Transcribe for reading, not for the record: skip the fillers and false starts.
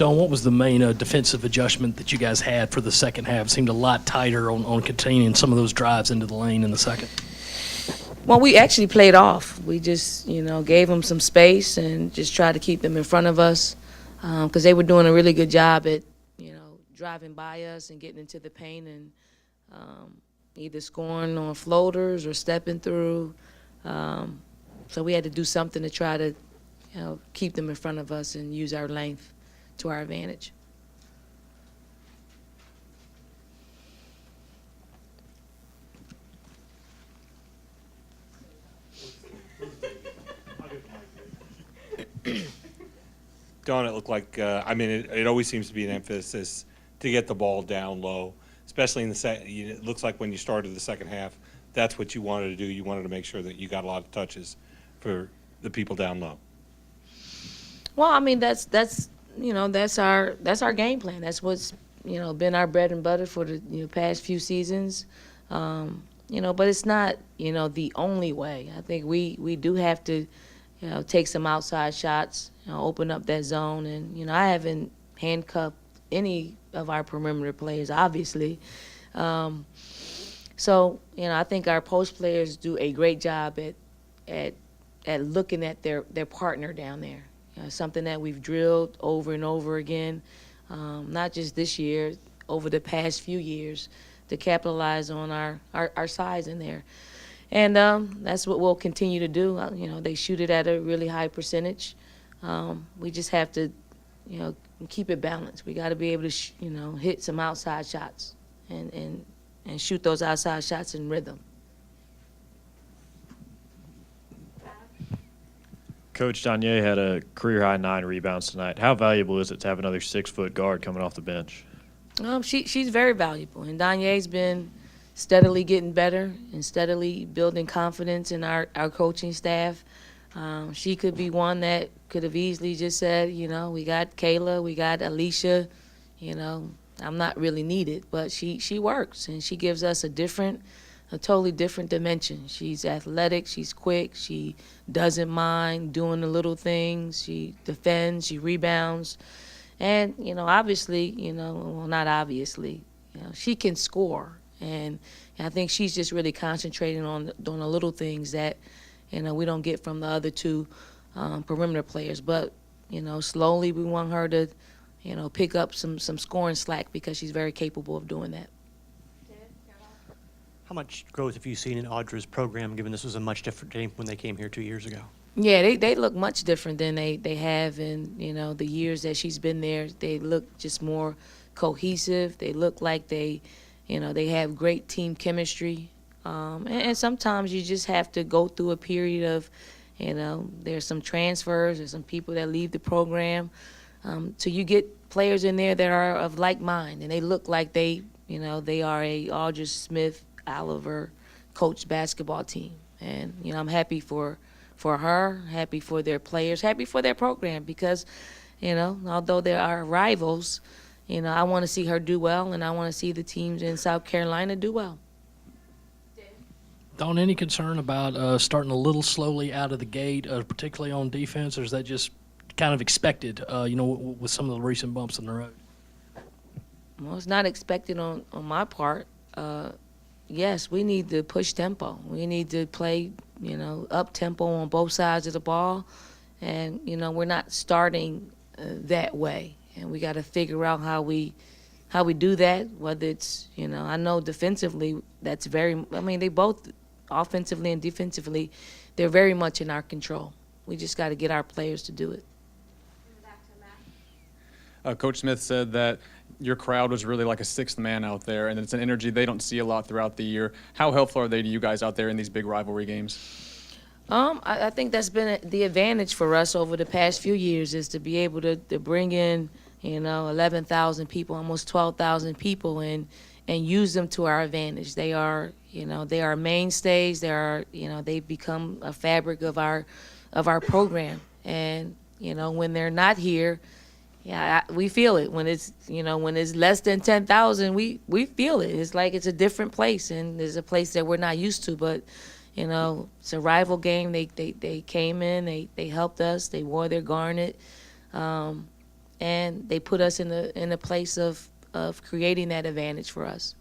Don, what was the main defensive adjustment that you guys had for the second half? It seemed a lot tighter on containing some of those drives into the lane in the second. Well, we actually played off. We just, gave them some space and just tried to keep them in front of us because they were doing a really good job at, driving by us and getting into the paint and either scoring on floaters or stepping through. So we had to do something to try to, keep them in front of us and use our length to our advantage. Don, it looked like, it always seems to be an emphasis to get the ball down low, especially in the second. It looks like when you started the second half, that's what you wanted to do. You wanted to make sure that you got a lot of touches for the people down low. Well, that's our game plan. That's what's been our bread and butter for the past few seasons. But it's not the only way. I think we do have to take some outside shots, open up that zone, and I haven't handcuffed any of our perimeter players, obviously. So I think our post players do a great job at looking at their partner down there. Something that we've drilled over and over again, not just this year, over the past few years, to capitalize on our size in there. And that's what we'll continue to do. They shoot it at a really high percentage. We just have to, keep it balanced. We got to be able to, hit some outside shots and shoot those outside shots in rhythm. Coach Danye had a career-high 9 rebounds tonight. How valuable is it to have another 6-foot guard coming off the bench? She's very valuable, and Danye's been steadily getting better and steadily building confidence in our coaching staff. She could be one that could have easily just said, we got Kayla, we got Alicia, I'm not really needed, but she works, and she gives us a totally different dimension. She's athletic, she's quick, she doesn't mind doing the little things, she defends, she rebounds, and, obviously, well, not obviously, she can score, and I think she's just really concentrating on the little things that, we don't get from the other two perimeter players, but, slowly we want her to, pick up some scoring slack because she's very capable of doing that. How much growth have you seen in Audra's program, given this was a much different team when they came here 2 years ago? Yeah, they look much different than they have in, the years that she's been there. They look just more cohesive. They look like they have great team chemistry. And sometimes you just have to go through a period of, there's some transfers, there's some people that leave the program, till you get players in there that are of like mind, and they look like they are a Audra Smith, Oliver coached basketball team. And, I'm happy for her, happy for their players, happy for their program because, although there are rivals, I want to see her do well, and I want to see the teams in South Carolina do well. Don, any concern about starting a little slowly out of the gate, particularly on defense, or is that just kind of expected, with some of the recent bumps in the road? Well, it's not expected on my part. Yes, we need to push tempo. We need to play, up tempo on both sides of the ball. And, we're not starting that way. And we got to figure out how we do that, whether it's, I know defensively that's they both offensively and defensively, they're very much in our control. We just got to get our players to do it. Coach Smith said that your crowd was really like a sixth man out there, and it's an energy they don't see a lot throughout the year. How helpful are they to you guys out there in these big rivalry games? I think that's been the advantage for us over the past few years is to be able to bring in, 11,000 people, almost 12,000 people, and use them to our advantage. They are, they are mainstays. They are, they've become a fabric of our program. And, when they're not here, we feel it. When it's, when it's less than 10,000, we feel it. It's like it's a different place, and it's a place that we're not used to. But, it's a rival game. They came in, they helped us, they wore their garnet, and and they put us in a place of creating that advantage for us.